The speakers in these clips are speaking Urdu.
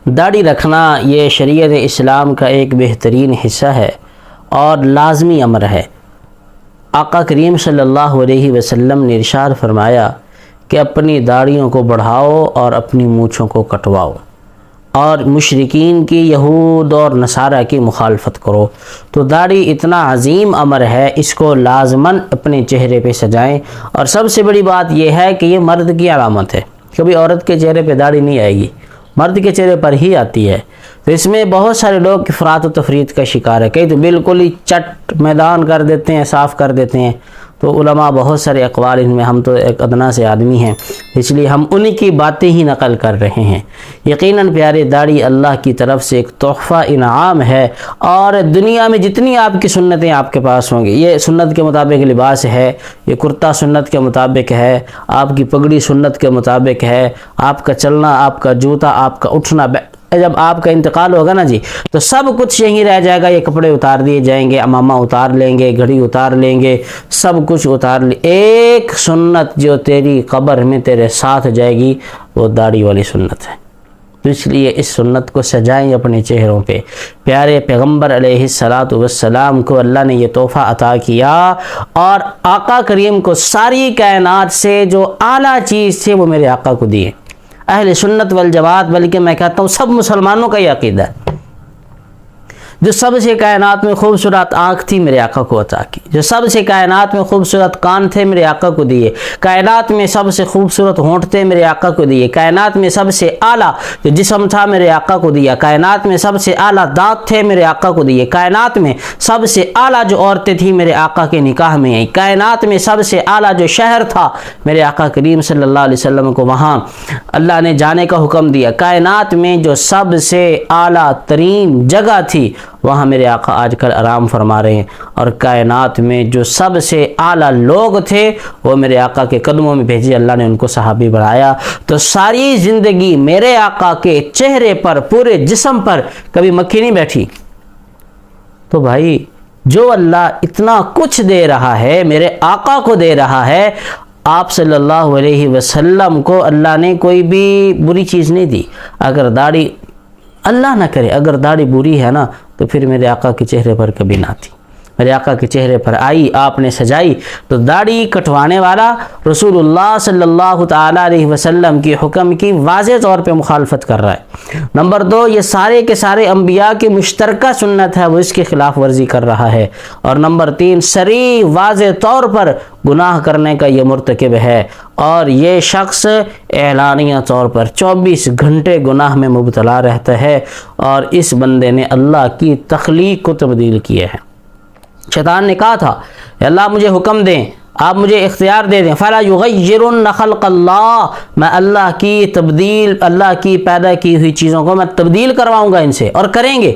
داڑھی رکھنا یہ شریعت اسلام کا ایک بہترین حصہ ہے اور لازمی امر ہے۔ آقا کریم صلی اللہ علیہ وسلم نے ارشاد فرمایا کہ اپنی داڑھیوں کو بڑھاؤ اور اپنی مونچھوں کو کٹواؤ، اور مشرکین کی، یہود اور نصارہ کی مخالفت کرو۔ تو داڑھی اتنا عظیم امر ہے، اس کو لازماً اپنے چہرے پہ سجائیں۔ اور سب سے بڑی بات یہ ہے کہ یہ مرد کی علامت ہے، کبھی عورت کے چہرے پہ داڑھی نہیں آئے گی، مرد کے چہرے پر ہی آتی ہے۔ تو اس میں بہت سارے لوگ افراط و تفریط کا شکار ہے، کئی تو بالکل ہی چٹ میدان کر دیتے ہیں، صاف کر دیتے ہیں۔ تو علماء بہت سارے اقوال ان میں، ہم تو ایک ادنا سے آدمی ہیں، اس لیے ہم انہی کی باتیں ہی نقل کر رہے ہیں۔ یقیناً پیارے، داڑھی اللہ کی طرف سے ایک تحفہ انعام ہے، اور دنیا میں جتنی آپ کی سنتیں آپ کے پاس ہوں گی، یہ سنت کے مطابق لباس ہے، یہ کرتا سنت کے مطابق ہے، آپ کی پگڑی سنت کے مطابق ہے، آپ کا چلنا، آپ کا جوتا، آپ کا اٹھنا، جب آپ کا انتقال ہوگا نا جی، تو سب کچھ یہیں رہ جائے گا، یہ کپڑے اتار دیے جائیں گے، امامہ اتار لیں گے، گھڑی اتار لیں گے، سب کچھ اتار لیں۔ ایک سنت جو تیری قبر میں تیرے ساتھ جائے گی وہ داڑھی والی سنت ہے۔ تو اس لیے اس سنت کو سجائیں اپنے چہروں پہ۔ پیارے پیغمبر علیہ السلام کو اللہ نے یہ تحفہ عطا کیا، اور آقا کریم کو ساری کائنات سے جو اعلیٰ چیز تھی وہ میرے آقا کو دی ہے۔ اہل سنت والجماعت، بلکہ میں کہتا ہوں سب مسلمانوں کا یہ عقیدہ ہے، جو سب سے کائنات میں خوبصورت آنکھ تھی میرے آقا کو عطا کی، جو سب سے کائنات میں خوبصورت کان تھے میرے آقا کو دیے، کائنات میں سب سے خوبصورت ہونٹ تھے میرے آقا کو دیے، کائنات میں سب سے اعلیٰ جو جسم تھا میرے آقا کو دیا، کائنات میں سب سے اعلیٰ دانت تھے میرے آقا کو دیے، کائنات میں سب سے اعلیٰ جو عورتیں تھیں میرے آقا کے نکاح میں آئیں، کائنات میں سب سے اعلیٰ جو شہر تھا میرے آقا کریم صلی اللہ علیہ وسلم کو وہاں اللہ نے جانے کا حکم دیا، کائنات میں جو سب سے اعلیٰ ترین جگہ تھی وہاں میرے آقا آج کل آرام فرما رہے ہیں، اور کائنات میں جو سب سے اعلیٰ لوگ تھے وہ میرے آقا کے قدموں میں بھیجے، اللہ نے ان کو صحابی بنایا۔ تو ساری زندگی میرے آقا کے چہرے پر، پورے جسم پر کبھی مکھی نہیں بیٹھی۔ تو بھائی، جو اللہ اتنا کچھ دے رہا ہے، میرے آقا کو دے رہا ہے، آپ صلی اللہ علیہ وسلم کو اللہ نے کوئی بھی بری چیز نہیں دی۔ اگر داڑھی، اللہ نہ کرے، اگر داڑھی بری ہے نا تو پھر میرے آقا کے چہرے پر کبھی نہ تھی، میرے آقا کے چہرے پر آئی، آپ نے سجائی۔ تو داڑھی کٹوانے والا رسول اللہ صلی اللہ تعالیٰ علیہ وسلم کی حکم کی واضح طور پہ مخالفت کر رہا ہے۔ نمبر 2، یہ سارے کے سارے انبیاء کی مشترکہ سنت ہے، وہ اس کی خلاف ورزی کر رہا ہے۔ اور نمبر 3، صریح واضح طور پر گناہ کرنے کا یہ مرتکب ہے، اور یہ شخص اعلانیہ طور پر 24 گھنٹے گناہ میں مبتلا رہتا ہے، اور اس بندے نے اللہ کی تخلیق کو تبدیل کیا ہے۔ شیطان نے کہا تھا کہ اللہ مجھے حکم دیں، آپ مجھے اختیار دے دیں، فَلَا يُغَيِّرُنَّ خَلْقَ اللَّهِ، میں اللہ کی تبدیل، اللہ کی پیدا کی ہوئی چیزوں کو میں تبدیل کرواؤں گا ان سے، اور کریں گے۔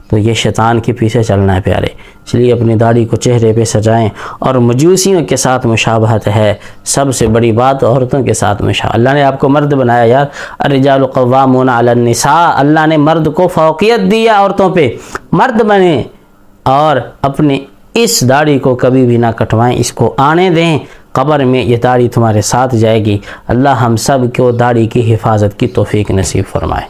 تو یہ شیطان کے پیچھے چلنا ہے پیارے، اس لیے اپنی داڑھی کو چہرے پہ سجائیں۔ اور مجوسیوں کے ساتھ مشابہت ہے، سب سے بڑی بات عورتوں کے ساتھ مشابہت۔ اللہ نے آپ کو مرد بنایا یار، الرجال قوامون علی النساء، اللہ نے مرد کو فوقیت دی ہے عورتوں پہ، مرد بنیں، اور اپنی اس داڑھی کو کبھی بھی نہ کٹوائیں، اس کو آنے دیں، قبر میں یہ داڑھی تمہارے ساتھ جائے گی۔ اللہ ہم سب کو داڑھی کی حفاظت کی توفیق نصیب فرمائے۔